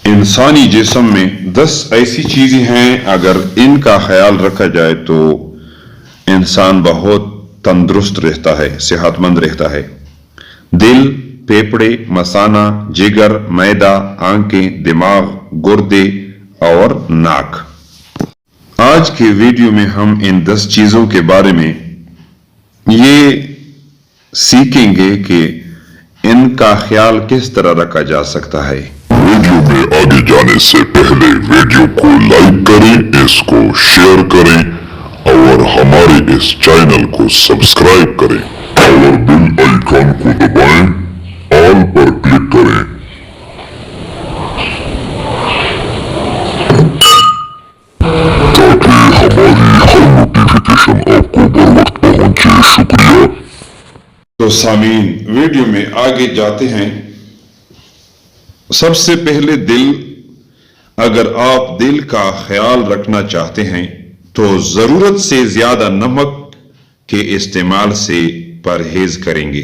इंसानी जिस्म में 10 ऐसी चीजें हैं, अगर इनका ख्याल रखा जाए तो इंसान बहुत तंदुरुस्त रहता है, सेहतमंद रहता है। दिल, फेफड़े, मसाना, जिगर, मैदा, आंखें, दिमाग, गुर्दे और नाक। आज के वीडियो में हम इन 10 चीजों के बारे में ये सीखेंगे कि इनका ख्याल किस तरह रखा जा सकता है। वीडियो में आगे जाने से पहले वीडियो को लाइक करें, इसको शेयर करें और हमारे इस चैनल को सब्सक्राइब करें और बेल आइकन को दबाएं, ऑल पर क्लिक करें ताकि हमारी हर नोटिफिकेशन आपको बर वक्त पहुंचे। शुक्रिया। तो सामीन, वीडियो में आगे जाते हैं। सबसे पहले दिल। अगर आप दिल का ख्याल रखना चाहते हैं तो जरूरत से ज्यादा नमक के इस्तेमाल से परहेज करेंगे।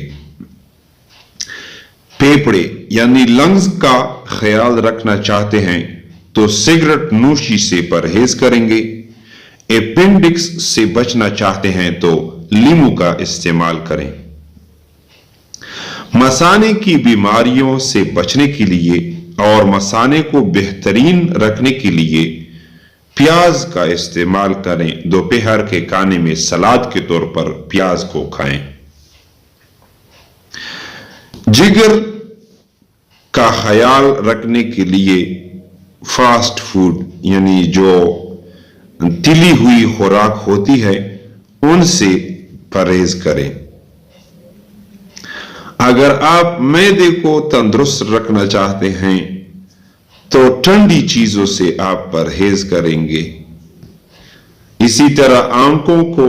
फेफड़े यानी लंग्स का ख्याल रखना चाहते हैं तो सिगरेट नोशी से परहेज करेंगे। अपेंडिक्स से बचना चाहते हैं तो लीमू का इस्तेमाल करें। मसाने की बीमारियों से बचने के लिए और मसाने को बेहतरीन रखने के लिए प्याज का इस्तेमाल करें। दोपहर के खाने में सलाद के तौर पर प्याज को खाएं। जिगर का ख्याल रखने के लिए फास्ट फूड यानी जो तिली हुई खुराक होती है उनसे परहेज करें। अगर आप मैदे को तंदुरुस्त रखना चाहते हैं तो ठंडी चीजों से आप परहेज करेंगे। इसी तरह आंखों को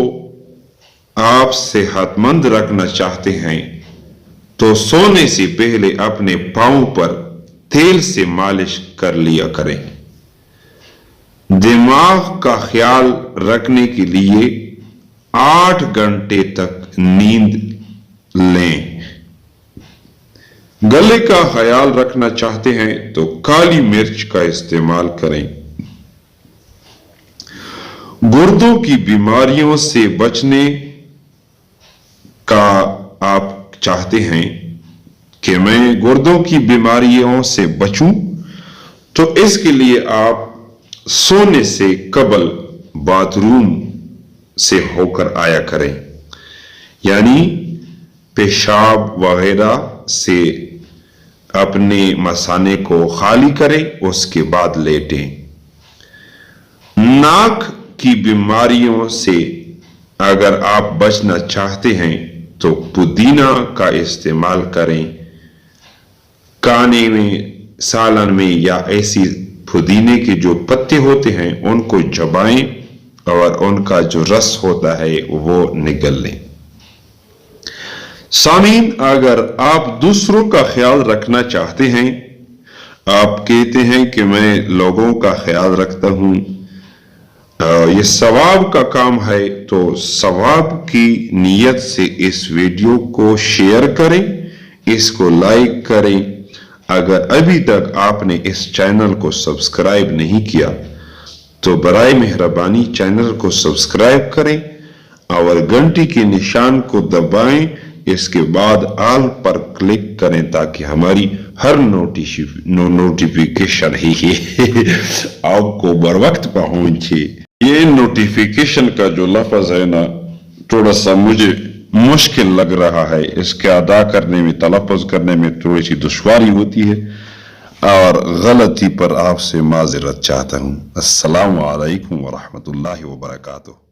आप सेहतमंद रखना चाहते हैं तो सोने से पहले अपने पांव पर तेल से मालिश कर लिया करें। दिमाग का ख्याल रखने के लिए 8 घंटे तक नींद लें। गले का ख्याल रखना चाहते हैं तो काली मिर्च का इस्तेमाल करें। गुर्दों की बीमारियों से बचने का आप चाहते हैं कि मैं गुर्दों की बीमारियों से बचूं, तो इसके लिए आप सोने से कबल बाथरूम से होकर आया करें, यानी पेशाब वगैरह से अपने मसाने को खाली करें, उसके बाद लेटें। नाक की बीमारियों से अगर आप बचना चाहते हैं तो पुदीना का इस्तेमाल करें। खाने में, सालन में या ऐसी पुदीने के जो पत्ते होते हैं उनको चबाएं और उनका जो रस होता है वो निगल लें। सामीन, अगर आप दूसरों का ख्याल रखना चाहते हैं, आप कहते हैं कि मैं लोगों का ख्याल रखता हूं, ये सवाब का काम है, तो सवाब की नीयत से इस वीडियो को शेयर करें, इसको लाइक करें। अगर अभी तक आपने इस चैनल को सब्सक्राइब नहीं किया तो बराए मेहरबानी चैनल को सब्सक्राइब करें और घंटी के निशान को दबाएं। इसके बाद ऑल पर क्लिक करें ताकि हमारी हर नोटिफिकेशन ही आपको बर वक्त पहुंचे। ये नोटिफिकेशन का जो लफ्ज है ना, थोड़ा सा मुझे मुश्किल लग रहा है, इसके अदा करने में, तलफ़्ज़ करने में थोड़ी सी दुश्वारी होती है और गलती पर आपसे माज़रत चाहता हूँ। अस्सलामु अलैकुम व रहमतुल्लाहि व बरकातुहू।